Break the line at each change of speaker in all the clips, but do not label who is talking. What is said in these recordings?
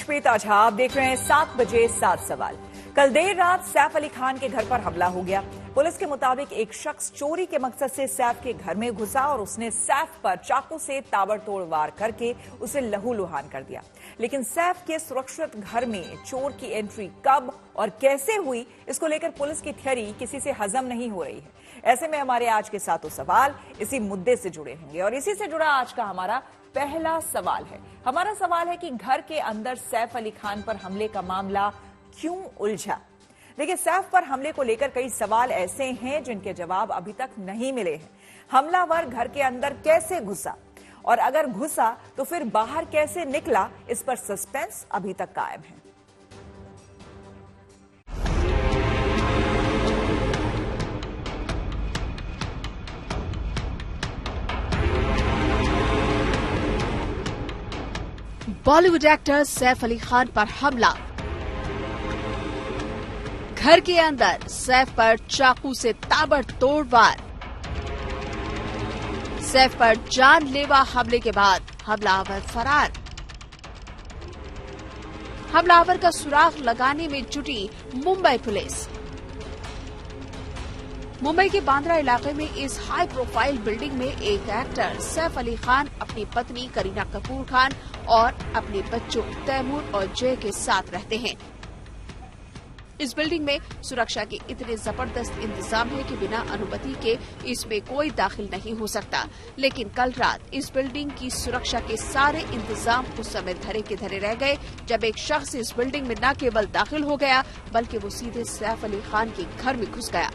श्वेता झा, आप देख रहे हैं 7 बजे 7 सवाल। कल देर रात सैफ अली खान के घर पर हमला हो गया। पुलिस के मुताबिक एक शख्स चोरी के मकसद से सैफ के घर में घुसा और उसने सैफ पर चाकू से ताबड़तोड़ वार करके उसे लहूलुहान कर दिया। लेकिन सैफ के सुरक्षित घर में चोर की एंट्री कब और कैसे हुई, इसको लेकर पुलिस की थ्योरी किसी से हजम नहीं हो रही है। ऐसे में हमारे आज के सातों सवाल इसी मुद्दे से जुड़े होंगे और इसी से जुड़ा आज का हमारा पहला सवाल है। हमारा सवाल है कि घर के अंदर सैफ अली खान पर हमले का मामला क्यों उलझा। देखिए, सैफ पर हमले को लेकर कई सवाल ऐसे हैं जिनके जवाब अभी तक नहीं मिले हैं। हमलावर घर के अंदर कैसे घुसा और अगर घुसा तो फिर बाहर कैसे निकला, इस पर सस्पेंस अभी तक कायम है।
बॉलीवुड एक्टर सैफ अली खान पर हमला। घर के अंदर सैफ पर चाकू से ताबड़तोड़ वार। सैफ पर जानलेवा हमले के बाद हमलावर फरार। हमलावर का सुराग लगाने में जुटी मुंबई पुलिस। मुंबई के बांद्रा इलाके में इस हाई प्रोफाइल बिल्डिंग में एक एक्टर सैफ अली खान अपनी पत्नी करीना कपूर खान और अपने बच्चों तैमूर और जय के साथ रहते हैं। इस बिल्डिंग में सुरक्षा के इतने जबरदस्त इंतजाम है कि बिना अनुमति के इसमें कोई दाखिल नहीं हो सकता। लेकिन कल रात इस बिल्डिंग की सुरक्षा के सारे इंतजाम उस समय धरे के धरे रह गए जब एक शख्स इस बिल्डिंग में न केवल दाखिल हो गया बल्कि वो सीधे सैफ अली खान के घर में घुस गया।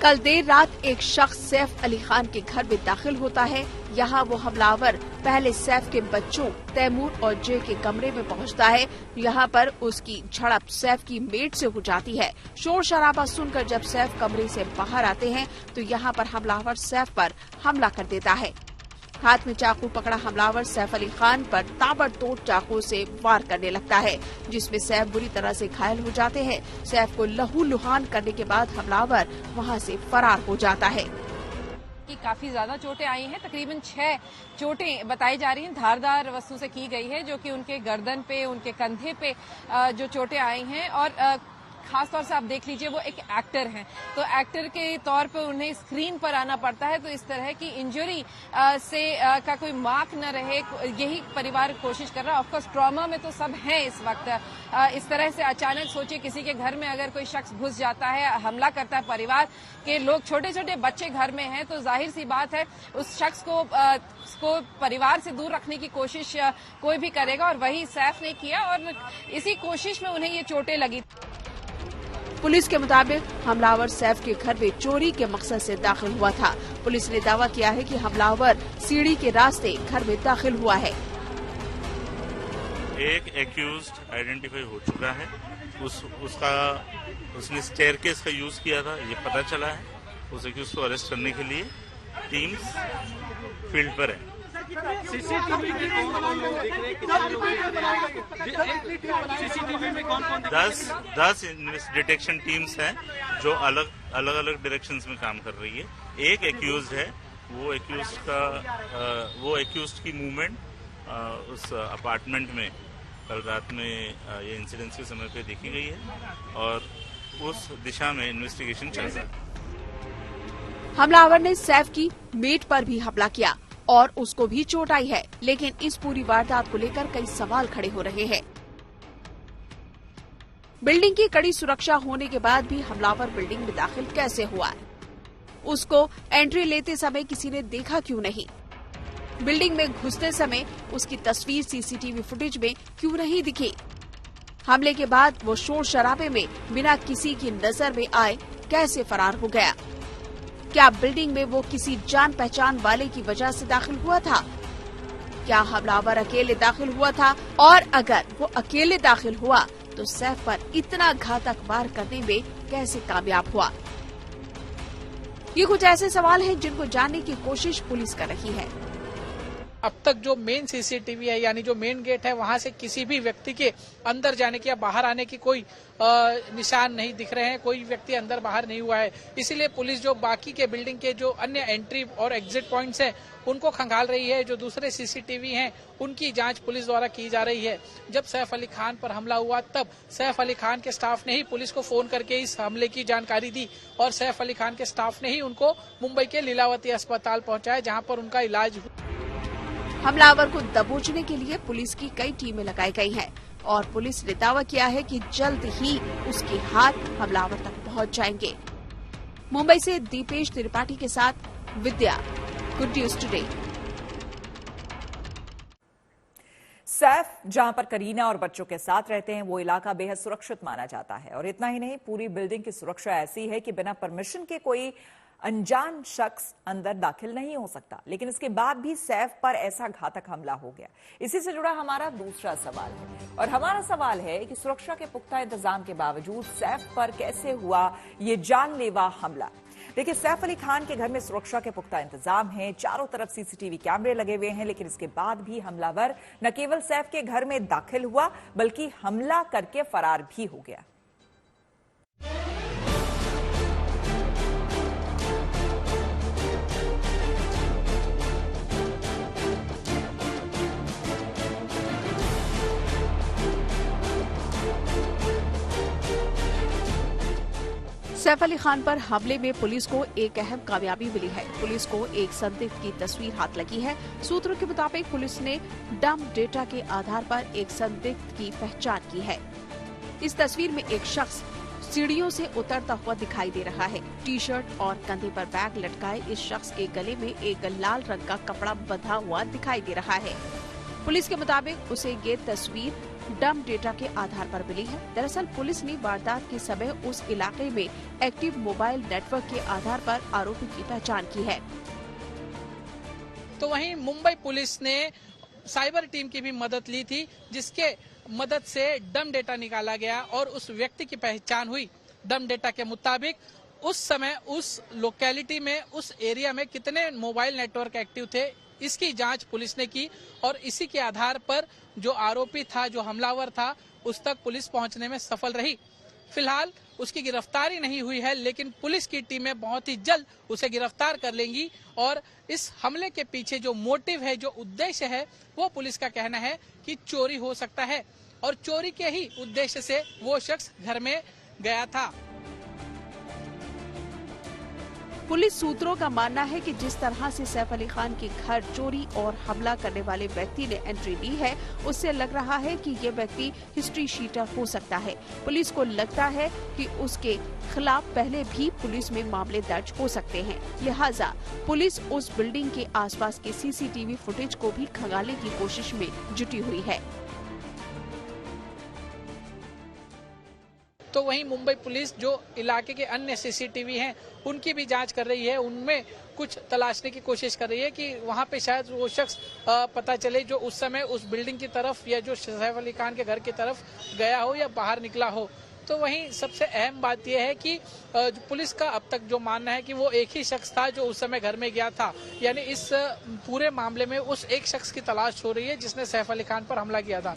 कल देर रात एक शख्स सैफ अली खान के घर में दाखिल होता है। यहाँ वो हमलावर पहले सैफ के बच्चों तैमूर और जय के कमरे में पहुँचता है। यहाँ पर उसकी झड़प सैफ की मेड से हो जाती है। शोर शराबा सुनकर जब सैफ कमरे से बाहर आते हैं तो यहाँ पर हमलावर सैफ पर हमला कर देता है। हाथ में चाकू पकड़ा हमलावर सैफ अली खान पर ताबड़तोड़ चाकू से वार करने लगता है, जिसमें सैफ बुरी तरह से घायल हो जाते हैं। सैफ को लहूलुहान करने के बाद हमलावर वहां से फरार हो जाता है।
काफी ज्यादा चोटें आई हैं, तकरीबन 6 चोटें बताई जा रही हैं धारदार वस्तु से की गई है, जो कि उनके गर्दन पे, उनके कंधे पे जो चोटें आई हैं। और खास तौर से आप देख लीजिए, वो एक एक्टर हैं, तो एक्टर के तौर पे उन्हें स्क्रीन पर आना पड़ता है, तो इस तरह की इंजरी से का कोई मार्क न रहे, यही परिवार कोशिश कर रहा है। ऑफकोर्स ट्रॉमा में तो सब हैं इस वक्त। इस तरह से अचानक सोचिए किसी के घर में अगर कोई शख्स घुस जाता है, हमला करता है, परिवार के लोग, छोटे छोटे बच्चे घर में हैं, तो जाहिर सी बात है उस शख्स को परिवार से दूर रखने की कोशिश कोई भी करेगा, और वही सैफ ने किया और इसी कोशिश में उन्हें ये चोटें लगी।
पुलिस के मुताबिक हमलावर सैफ के घर में चोरी के मकसद से दाखिल हुआ था। पुलिस ने दावा किया है कि हमलावर सीढ़ी के रास्ते घर में दाखिल हुआ है।
एक एक्यूज्ड आइडेंटिफाई हो चुका है। उसने स्टेयरकेस का यूज किया था, ये पता चला है। उस एक्यूज को अरेस्ट करने के लिए टीम्स फील्ड पर है।
सीसीटीवी में कौन
10 डिटेक्शन टीम्स हैं जो अलग अलग डायरेक्शंस में काम कर रही है। एक एक्यूज्ड है, वो एक्यूज्ड की मूवमेंट उस अपार्टमेंट में कल रात में ये इंसिडेंस के समय पे देखी गई है और उस दिशा में इन्वेस्टिगेशन चल रहा है।
हमलावर ने सैफ की मेट पर भी हमला किया और उसको भी चोट आई है, लेकिन इस पूरी वारदात को लेकर कई सवाल खड़े हो रहे हैं। बिल्डिंग की कड़ी सुरक्षा होने के बाद भी हमलावर बिल्डिंग में दाखिल कैसे हुआ? उसको एंट्री लेते समय किसी ने देखा क्यों नहीं? बिल्डिंग में घुसते समय उसकी तस्वीर सीसीटीवी फुटेज में क्यों नहीं दिखी? हमले के बाद वो शोर शराबे में बिना किसी की नजर में आए कैसे फरार हो गया? क्या बिल्डिंग में वो किसी जान पहचान वाले की वजह से दाखिल हुआ था? क्या हमलावर अकेले दाखिल हुआ था? और अगर वो अकेले दाखिल हुआ तो सैफ पर इतना घातक वार करने में कैसे कामयाब हुआ? ये कुछ ऐसे सवाल हैं जिनको जानने की कोशिश पुलिस कर रही है।
अब तक जो मेन सीसीटीवी है यानी जो मेन गेट है वहां से किसी भी व्यक्ति के अंदर जाने की या बाहर आने की कोई निशान नहीं दिख रहे हैं, कोई व्यक्ति अंदर बाहर नहीं हुआ है। इसीलिए पुलिस जो बाकी के बिल्डिंग के जो अन्य एंट्री और एग्जिट पॉइंट्स हैं उनको खंगाल रही है। जो दूसरे सीसीटीवी हैं उनकी जांच पुलिस द्वारा की जा रही है। जब सैफ अली खान पर हमला हुआ तब सैफ अली खान के स्टाफ ने ही पुलिस को फोन करके इस हमले की जानकारी दी और सैफ अली खान के स्टाफ ने ही उनको मुंबई के लीलावती अस्पताल पहुंचाया, जहां पर उनका इलाज हुआ।
हमलावर को दबोचने के लिए पुलिस की कई टीमें लगाई गई हैं और पुलिस ने दावा किया है कि जल्द ही उसके हाथ हमलावर तक पहुंच जाएंगे। मुंबई से दीपेश त्रिपाठी के साथ विद्या, गुड न्यूज टुडे।
सैफ जहां पर करीना और बच्चों के साथ रहते हैं वो इलाका बेहद सुरक्षित माना जाता है और इतना ही नहीं, पूरी बिल्डिंग की सुरक्षा ऐसी है कि बिना परमिशन के कोई अनजान शख्स अंदर दाखिल नहीं हो सकता। लेकिन इसके बाद भी सैफ पर ऐसा घातक हमला हो गया। इसी से जुड़ा हमारा दूसरा सवाल है और हमारा सवाल है कि सुरक्षा के पुख्ता इंतजाम के बावजूद सैफ पर कैसे हुआ ये जानलेवा हमला। देखिए, सैफ अली खान के घर में सुरक्षा के पुख्ता इंतजाम हैं, चारों तरफ सीसीटीवी कैमरे लगे हुए हैं, लेकिन इसके बाद भी हमलावर न केवल सैफ के घर में दाखिल हुआ बल्कि हमला करके फरार भी हो गया।
सैफ अली खान पर हमले में पुलिस को एक अहम कामयाबी मिली है। पुलिस को एक संदिग्ध की तस्वीर हाथ लगी है। सूत्रों के मुताबिक पुलिस ने डंप डेटा के आधार पर एक संदिग्ध की पहचान की है। इस तस्वीर में एक शख्स सीढ़ियों से उतरता हुआ दिखाई दे रहा है। टी शर्ट और कंधे पर बैग लटकाए इस शख्स के गले में एक लाल रंग का कपड़ा बंधा हुआ दिखाई दे रहा है। पुलिस के मुताबिक उसे ये तस्वीर डंप डेटा के आधार पर मिली है। दरअसल पुलिस ने वारदात के समय उस इलाके में एक्टिव मोबाइल नेटवर्क के आधार पर आरोपी की पहचान की है।
तो वहीं मुंबई पुलिस ने साइबर टीम की भी मदद ली थी, जिसके मदद से डंप डेटा निकाला गया और उस व्यक्ति की पहचान हुई। डंप डेटा के मुताबिक उस समय उस लोकेलिटी में, उस एरिया में कितने मोबाइल नेटवर्क एक्टिव थे, इसकी जांच पुलिस ने की और इसी के आधार पर जो आरोपी था, जो हमलावर था, उस तक पुलिस पहुंचने में सफल रही। फिलहाल उसकी गिरफ्तारी नहीं हुई है, लेकिन पुलिस की टीमें बहुत ही जल्द उसे गिरफ्तार कर लेंगी और इस हमले के पीछे जो मोटिव है, जो उद्देश्य है, वो पुलिस का कहना है कि चोरी हो सकता है और चोरी के ही उद्देश्य से वो शख्स घर में गया था।
पुलिस सूत्रों का मानना है कि जिस तरह से सैफ अली खान के घर चोरी और हमला करने वाले व्यक्ति ने एंट्री ली है, उससे लग रहा है कि ये व्यक्ति हिस्ट्री शीटर हो सकता है। पुलिस को लगता है कि उसके खिलाफ पहले भी पुलिस में मामले दर्ज हो सकते हैं। लिहाजा पुलिस उस बिल्डिंग के आसपास के सीसीटीवी फुटेज को भी खंगालने की कोशिश में जुटी हुई है।
तो वहीं मुंबई पुलिस जो इलाके के अन्य सीसीटीवी हैं उनकी भी जांच कर रही है, उनमें कुछ तलाशने की कोशिश कर रही है कि वहां पे शायद वो शख्स पता चले जो उस समय उस बिल्डिंग की तरफ या जो सैफ अली खान के घर की तरफ गया हो या बाहर निकला हो। तो वहीं सबसे अहम बात यह है कि पुलिस का अब तक जो मानना है कि वो एक ही शख्स था जो उस समय घर में गया था, यानी इस पूरे मामले में उस एक शख्स की तलाश हो रही है जिसने सैफ अली खान पर हमला किया था।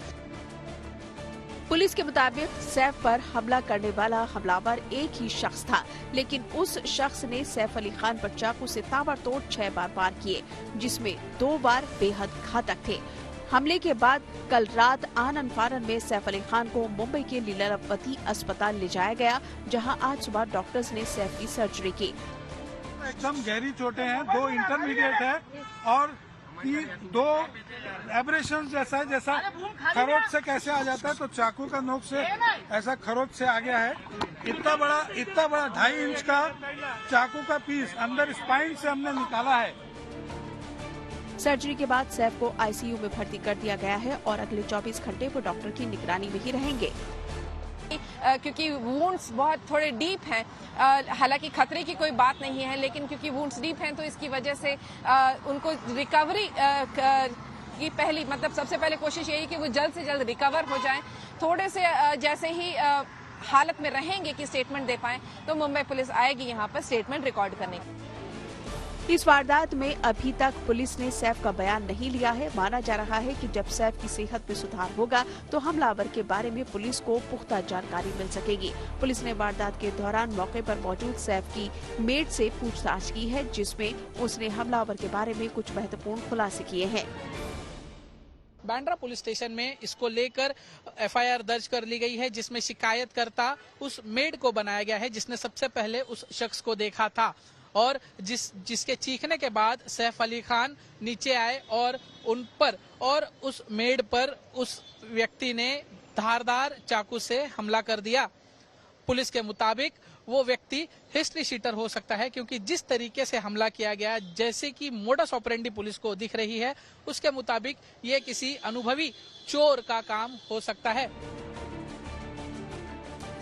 पुलिस के मुताबिक सैफ पर हमला करने वाला हमलावर एक ही शख्स था, लेकिन उस शख्स ने सैफ अली खान पर चाकू से ताबड़तोड़ 6 बार वार किए, जिसमें 2 बार बेहद घातक थे। हमले के बाद कल रात आनन फानन में सैफ अली खान को मुंबई के लीलावती अस्पताल ले जाया गया, जहां आज सुबह डॉक्टर्स ने सैफ की सर्जरी की।
एकदम गहरी चोटें हैं, 2 इंटरमीडिएट है और 2 एब्रेशन जैसा है, जैसा खरोच से कैसे आ जाता है तो चाकू का नोक से ऐसा खरोच से आ गया है। इतना बड़ा 2.5 इंच का चाकू का पीस अंदर स्पाइन से हमने निकाला है।
सर्जरी के बाद सैफ को आईसीयू में भर्ती कर दिया गया है और अगले 24 घंटे वो डॉक्टर की निगरानी में ही रहेंगे।
क्योंकि वुंड्स बहुत थोड़े डीप हैं, हालांकि खतरे की कोई बात नहीं है, लेकिन क्योंकि वुंड्स डीप हैं तो इसकी वजह से उनको रिकवरी की सबसे पहले कोशिश यही कि वो जल्द से जल्द रिकवर हो जाएं। थोड़े से जैसे ही हालत में रहेंगे कि स्टेटमेंट दे पाएं तो मुंबई पुलिस आएगी यहाँ पर स्टेटमेंट रिकॉर्ड करने।
इस वारदात में अभी तक पुलिस ने सैफ का बयान नहीं लिया है। माना जा रहा है कि जब सैफ की सेहत में सुधार होगा तो हमलावर के बारे में पुलिस को पुख्ता जानकारी मिल सकेगी। पुलिस ने वारदात के दौरान मौके पर मौजूद सैफ की मेड से पूछताछ की है, जिसमें उसने हमलावर के बारे में कुछ महत्वपूर्ण खुलासे किए हैं।
बांद्रा पुलिस स्टेशन में इसको लेकर एफआईआर दर्ज कर ली गई है, जिसमें शिकायतकर्ता उस मेड को बनाया गया है जिसने सबसे पहले उस शख्स को देखा था और जिसके चीखने के बाद सैफ अली खान नीचे आए और उन पर और उस मेड पर उस व्यक्ति ने धारदार चाकू से हमला कर दिया। पुलिस के मुताबिक वो व्यक्ति हिस्ट्री शीटर हो सकता है, क्योंकि जिस तरीके से हमला किया गया, जैसे कि मोडस ऑपरेंडी पुलिस को दिख रही है, उसके मुताबिक ये किसी अनुभवी चोर का काम हो सकता है।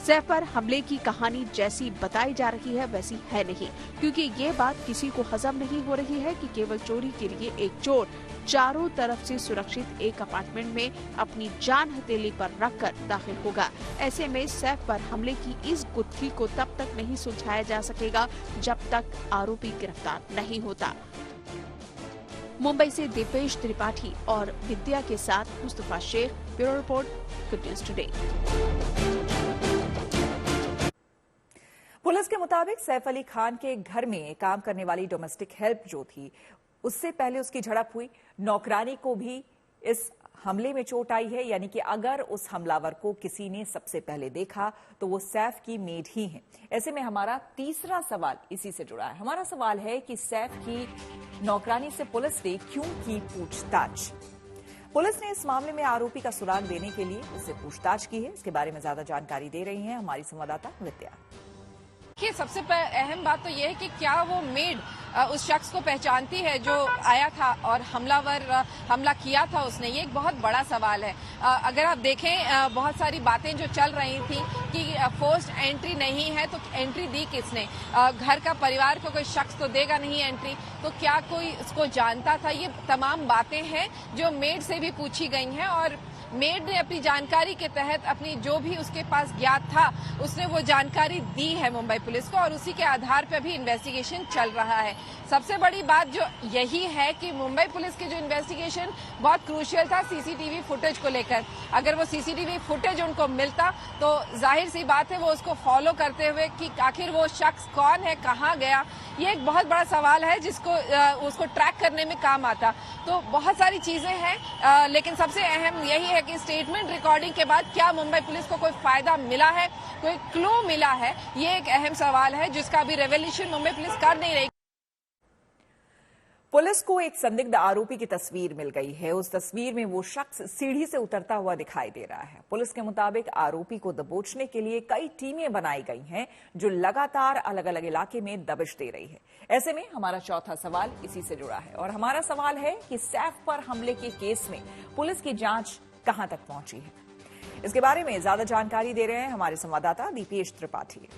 सैफ पर हमले की कहानी जैसी बताई जा रही है वैसी है नहीं, क्योंकि ये बात किसी को हजम नहीं हो रही है कि केवल चोरी के लिए एक चोर चारों तरफ से सुरक्षित एक अपार्टमेंट में अपनी जान हथेली पर रखकर दाखिल होगा। ऐसे में सैफ पर हमले की इस गुत्थी को तब तक नहीं सुलझाया जा सकेगा जब तक आरोपी गिरफ्तार नहीं होता। मुंबई से दीपेश त्रिपाठी और विद्या के साथ Mustafa Sheikh, bureau report, good news today.
Police के मुताबिक सैफ अली खान के घर में काम करने वाली डोमेस्टिक हेल्प जो थी, उससे पहले उसकी झड़प हुई। नौकरानी को भी इस हमले में चोट आई है, यानी कि अगर उस हमलावर को किसी ने सबसे पहले देखा तो वो सैफ की मेड ही है। ऐसे में हमारा तीसरा सवाल इसी से जुड़ा है। हमारा सवाल है कि सैफ की नौकरानी से पुलिस ने क्यों की पूछताछ। पुलिस ने इस मामले में आरोपी का सुराग देने के लिए उससे पूछताछ की है। इसके बारे में ज्यादा जानकारी दे रही हैं हमारी संवाददाता विद्या।
देखिए, सबसे अहम बात तो ये है कि क्या वो मेड उस शख्स को पहचानती है जो आया था और हमला किया था उसने। ये एक बहुत बड़ा सवाल है। अगर आप देखें, बहुत सारी बातें जो चल रही थी कि फोर्स्ड एंट्री नहीं है, तो एंट्री दी किसने? घर का परिवार को कोई शख्स तो देगा नहीं एंट्री, तो क्या कोई उसको जानता था? ये तमाम बातें हैं जो मेड से भी पूछी गई हैं और मेड ने अपनी जानकारी के तहत अपनी जो भी उसके पास ज्ञात था उसने वो जानकारी दी है मुंबई पुलिस को और उसी के आधार पर भी इन्वेस्टिगेशन चल रहा है। सबसे बड़ी बात जो यही है कि मुंबई पुलिस के जो इन्वेस्टिगेशन बहुत क्रूशियल था सीसीटीवी फुटेज को लेकर। अगर वो सीसीटीवी फुटेज उनको मिलता तो जाहिर सी बात है वो उसको फॉलो करते हुए कि आखिर वो शख्स कौन है, कहाँ गया, ये एक बहुत बड़ा सवाल है जिसको उसको ट्रैक करने में काम आता। तो बहुत सारी चीजें हैं, लेकिन सबसे अहम यही है कि स्टेटमेंट रिकॉर्डिंग के बाद क्या मुंबई पुलिस को कोई फायदा मिला है, कोई क्लू मिला है, ये एक अहम सवाल है जिसका अभी रेवोल्यूशन मुंबई पुलिस कर नहीं रही।
पुलिस को एक संदिग्ध आरोपी की तस्वीर मिल गई है। उस तस्वीर में वो शख्स सीढ़ी से उतरता हुआ दिखाई दे रहा है। पुलिस के मुताबिक आरोपी को दबोचने के लिए कई टीमें बनाई गई हैं जो लगातार अलग अलग इलाके में दबिश दे रही है। ऐसे में हमारा चौथा सवाल इसी से जुड़ा है और हमारा सवाल है कि सैफ पर हमले के केस में पुलिस की जांच कहां तक पहुंची है। इसके बारे में ज्यादा जानकारी दे रहे हैं हमारे संवाददाता दीपेश त्रिपाठी।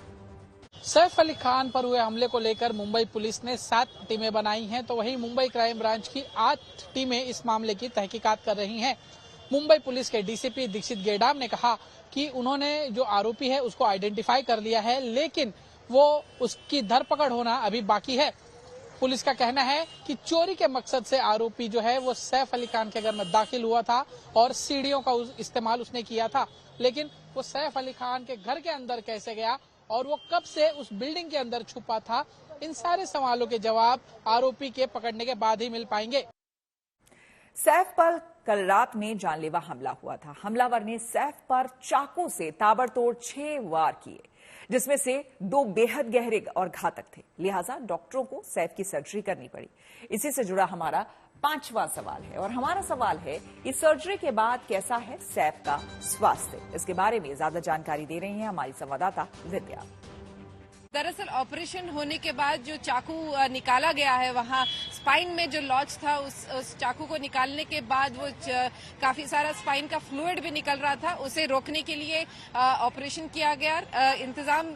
सैफ अली खान पर हुए हमले को लेकर मुंबई पुलिस ने 7 टीमें बनाई हैं, तो वहीं मुंबई क्राइम ब्रांच की 8 टीमें इस मामले की तहकीकात कर रही हैं। मुंबई पुलिस के डीसीपी दीक्षित गेडाम ने कहा कि उन्होंने जो आरोपी है उसको आइडेंटिफाई कर लिया है, लेकिन वो उसकी धरपकड़ होना अभी बाकी है। पुलिस का कहना है कि चोरी के मकसद से आरोपी जो है वो सैफ अली खान के घर में दाखिल हुआ था और सीढ़ियों का इस्तेमाल उसने किया था, लेकिन वो सैफ अली खान के घर के अंदर कैसे गया और वो कब से उस बिल्डिंग के अंदर छुपा था, इन सारे सवालों के जवाब आरोपी के पकड़ने के बाद ही मिल पाएंगे।
सैफ पर कल रात में जानलेवा हमला हुआ था। हमलावर ने सैफ पर चाकू से ताबड़तोड़ 6 वार किए, जिसमें से 2 बेहद गहरे और घातक थे। लिहाजा डॉक्टरों को सैफ की सर्जरी करनी पड़ी। इसी से जुड़ा हमारा 5वां सवाल है और हमारा सवाल है इस सर्जरी के बाद कैसा है सैफ का स्वास्थ्य। इसके बारे में ज्यादा जानकारी दे रही हैं हमारी संवाददाता विद्या।
दरअसल ऑपरेशन होने के बाद जो चाकू निकाला गया है, वहाँ स्पाइन में जो लॉज था, उस चाकू को निकालने के बाद वो काफी सारा स्पाइन का फ्लूइड भी निकल रहा था। उसे रोकने के लिए ऑपरेशन किया गया। इंतजाम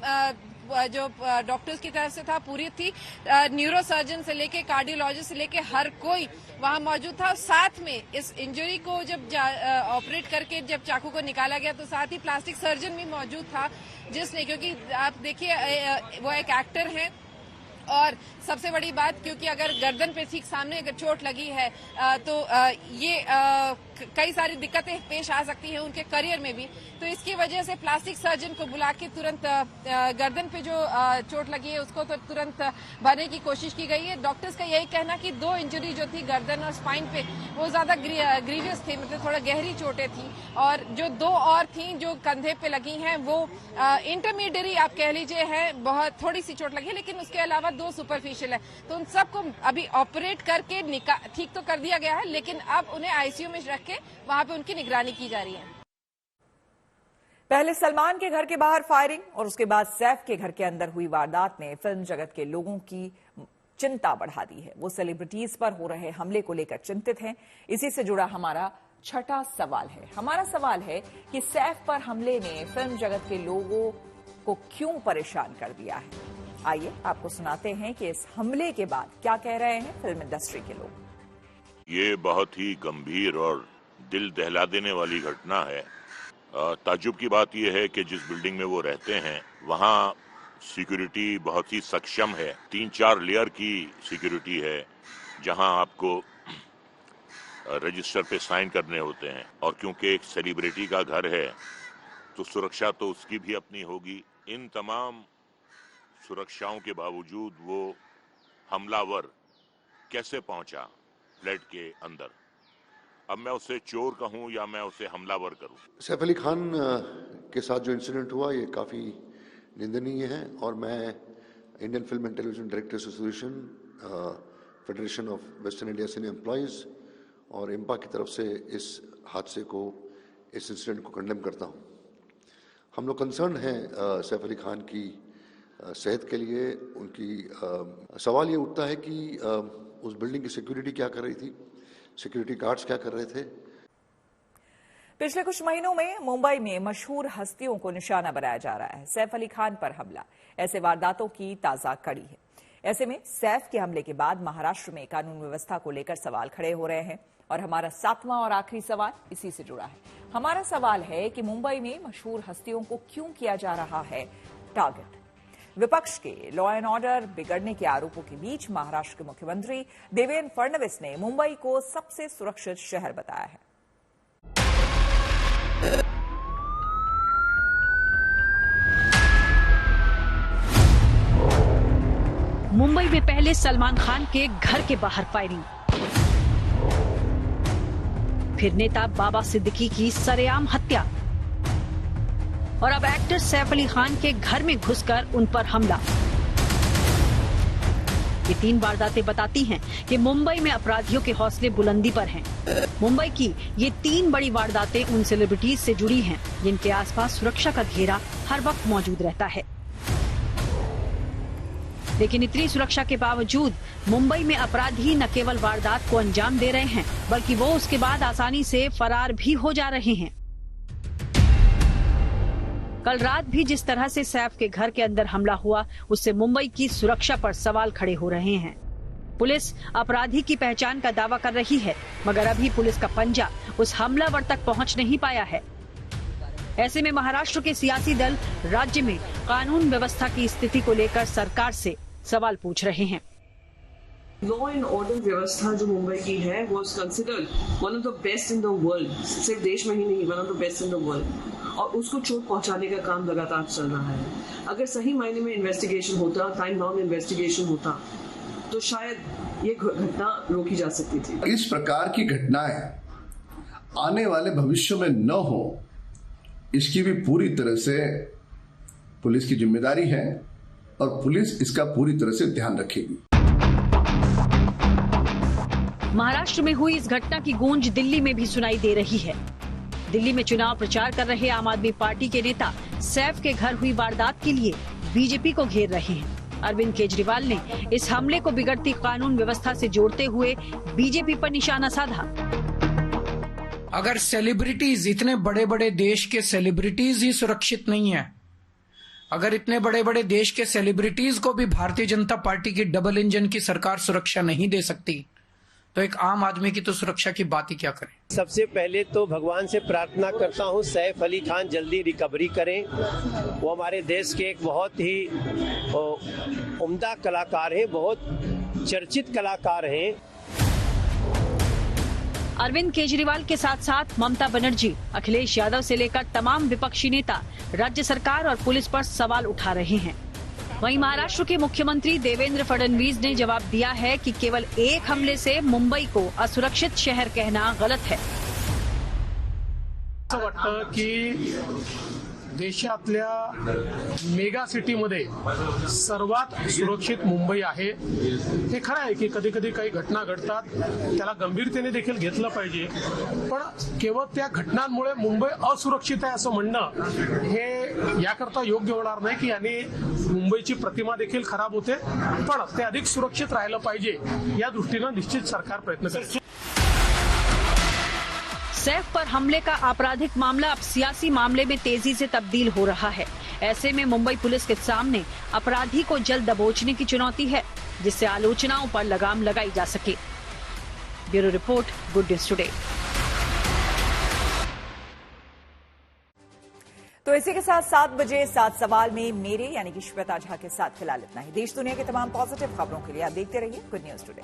जो डॉक्टर्स की तरफ से था पूरी थी। न्यूरोसर्जन से लेके कार्डियोलॉजिस्ट से लेके हर कोई वहां मौजूद था। साथ में इस इंजरी को जब ऑपरेट करके जब चाकू को निकाला गया तो साथ ही प्लास्टिक सर्जन भी मौजूद था, जिसने, क्योंकि आप देखिए वो एक एक्टर हैं और सबसे बड़ी बात, क्योंकि अगर गर्दन पे ठीक सामने अगर चोट लगी है तो ये कई सारी दिक्कतें पेश आ सकती हैं उनके करियर में भी। तो इसकी वजह से प्लास्टिक सर्जन को बुला के तुरंत गर्दन पे जो चोट लगी है उसको तो तुरंत भरने की कोशिश की गई है। डॉक्टर्स का यही कहना कि 2 इंजरी जो थी गर्दन और स्पाइन पे वो ज्यादा ग्रीवियस थे, मतलब थोड़ा गहरी चोटें थी, और जो 2 और थी जो कंधे पे लगी हैं वो इंटरमीडिएट आप कह लीजिए है, बहुत थोड़ी सी चोट लगी है, लेकिन उसके अलावा 2 सुपरफिशियल है। तो उन सबको अभी ऑपरेट करके ठीक तो कर दिया गया है, लेकिन अब उन्हें आईसीयू में रख के वहां पे उनकी निगरानी की जा रही है।
पहले सलमान के घर के बाहर फायरिंग और उसके बाद सैफ के घर के अंदर हुई वारदात ने फिल्म जगत के लोगों की चिंता बढ़ा दी है। वो सेलिब्रिटीज पर हो रहे हमले को लेकर चिंतित हैं। इसी से जुड़ा हमारा छठा सवाल है। हमारा सवाल है कि सैफ पर हमले ने फिल्म जगत के लोगों को क्यों परेशान कर दिया है। आइए आपको सुनाते हैं कि इस हमले के बाद क्या कह रहे हैं फिल्म इंडस्ट्री के लोग।
ये बहुत ही गंभीर और दिल दहला देने वाली घटना है। ताज्जुब की बात यह है कि जिस बिल्डिंग में वो रहते हैं वहाँ सिक्योरिटी बहुत ही सक्षम है। 3-4 लेयर की सिक्योरिटी है, जहाँ आपको रजिस्टर पे साइन करने होते हैं, और क्योंकि एक सेलिब्रिटी का घर है तो सुरक्षा तो उसकी भी अपनी होगी। इन तमाम सुरक्षाओं के बावजूद वो हमलावर कैसे पहुंचा फ्लैट के अंदर? अब मैं उसे चोर कहूं या मैं उसे हमलावर करूं?
सैफ अली खान के साथ जो इंसिडेंट हुआ ये काफ़ी निंदनीय है, और मैं Indian film and television director association, federation of western India cine employees और इम्पा की तरफ से इस हादसे को, इस इंसिडेंट को कंडेम करता हूं। हम लोग कंसर्न हैं सैफ अली खान की सेहत के लिए। उनकी सवाल ये उठता है कि उस बिल्डिंग की सिक्योरिटी क्या कर रही थी, सिक्योरिटी गार्ड्स क्या कर रहे थे।
पिछले कुछ महीनों में मुंबई में मशहूर हस्तियों को निशाना बनाया जा रहा है। सैफ अली खान पर हमला ऐसे वारदातों की ताजा कड़ी है। ऐसे में सैफ के हमले के बाद महाराष्ट्र में कानून व्यवस्था को लेकर सवाल खड़े हो रहे हैं, और हमारा 7वां और आखिरी सवाल इसी से जुड़ा है। हमारा सवाल है कि मुंबई में मशहूर हस्तियों को क्यों किया जा रहा है टारगेट। विपक्ष के लॉ एंड ऑर्डर बिगड़ने के आरोपों के बीच महाराष्ट्र के मुख्यमंत्री देवेंद्र फडणवीस ने मुंबई को सबसे सुरक्षित शहर बताया है।
मुंबई में पहले सलमान खान के घर के बाहर फायरिंग, फिर नेता बाबा सिद्दीकी की सरेआम हत्या, और अब एक्टर सैफ अली खान के घर में घुसकर उन पर हमला। ये 3 वारदातें बताती हैं कि मुंबई में अपराधियों के हौसले बुलंदी पर हैं। मुंबई की ये 3 बड़ी वारदातें उन सेलिब्रिटीज से जुड़ी हैं जिनके आसपास सुरक्षा का घेरा हर वक्त मौजूद रहता है। लेकिन इतनी सुरक्षा के बावजूद मुंबई में अपराधी न केवल वारदात को अंजाम दे रहे हैं, बल्कि वो उसके बाद आसानी से फरार भी हो जा रहे हैं। कल रात भी जिस तरह से सैफ के घर के अंदर हमला हुआ, उससे मुंबई की सुरक्षा पर सवाल खड़े हो रहे हैं। पुलिस अपराधी की पहचान का दावा कर रही है, मगर अभी पुलिस का पंजा उस हमलावर तक पहुंच नहीं पाया है। ऐसे में महाराष्ट्र के सियासी दल राज्य में कानून व्यवस्था की स्थिति को लेकर सरकार से सवाल पूछ रहे हैं।
लॉ एंड ऑर्डर व्यवस्था जो मुंबई की है वो considered one of the best in the world, सिर्फ देश में ही नहीं, one of the best in the world, और उसको चोट पहुंचाने का काम लगातार चल रहा है। अगर सही मायने में इन्वेस्टिगेशन होता, टाइम बाउंड इन्वेस्टिगेशन होता, तो शायद ये घटना रोकी जा सकती थी।
इस प्रकार की घटनाएं आने वाले भविष्य में न हो, इसकी भी पूरी तरह से पुलिस की जिम्मेदारी है, और पुलिस इसका पूरी तरह से ध्यान रखेगी।
महाराष्ट्र में हुई इस घटना की गूंज दिल्ली में भी सुनाई दे रही है। दिल्ली में चुनाव प्रचार कर रहे आम आदमी पार्टी के नेता सैफ के घर हुई वारदात के लिए बीजेपी को घेर रहे हैं। अरविंद केजरीवाल ने इस हमले को बिगड़ती कानून व्यवस्था से जोड़ते हुए बीजेपी पर निशाना साधा।
अगर सेलिब्रिटीज, इतने बड़े बड़े देश के सेलिब्रिटीज ही सुरक्षित नहीं है, अगर इतने बड़े बड़े देश के सेलिब्रिटीज को भी भारतीय जनता पार्टी की डबल इंजन की सरकार सुरक्षा नहीं दे सकती,
तो एक आम आदमी की तो सुरक्षा की बात ही क्या करें।
सबसे पहले तो भगवान से प्रार्थना करता हूं सैफ अली खान जल्दी रिकवरी करें। वो हमारे देश के एक बहुत ही उम्दा कलाकार हैं, बहुत चर्चित कलाकार हैं।
अरविंद केजरीवाल के साथ साथ ममता बनर्जी, अखिलेश यादव से लेकर तमाम विपक्षी नेता राज्य सरकार और पुलिस पर सवाल उठा रहे हैं। वहीं महाराष्ट्र के मुख्यमंत्री देवेंद्र फडणवीस ने जवाब दिया है कि केवल एक हमले से मुंबई को असुरक्षित शहर कहना गलत है।
असं वाटतं की देशातल्या मेगा सिटीमध्ये सर्वात सुरक्षित मुंबई आहे। हे खरं आहे की कधी कधी काही घटना घडतात, त्याला गंभीरतेने देखील घेतलं पाहिजे, पण केवळ त्या घटनांमुळे मुंबई असुरक्षित आहे असं म्हणणं हे याकरता योग्य होणार नाही की याने मुंबईची प्रतिमा देखील खराब होते, पण ते अधिक सुरक्षित राहिलं पाहिजे या दृष्टीनं निश्चित सरकार प्रयत्न करेल।
सैफ पर हमले का आपराधिक मामला अब सियासी मामले में तेजी से तब्दील हो रहा है। ऐसे में मुंबई पुलिस के सामने अपराधी को जल्द दबोचने की चुनौती है, जिससे आलोचनाओं पर लगाम लगाई जा सके। Bureau report, good news today.
तो इसी के साथ 7 बजे 7 सवाल में मेरे यानी कि श्वेता झा के साथ फिलहाल इतना ही। देश दुनिया के तमाम पॉजिटिव खबरों के लिए आप देखते रहिए गुड न्यूज टुडे।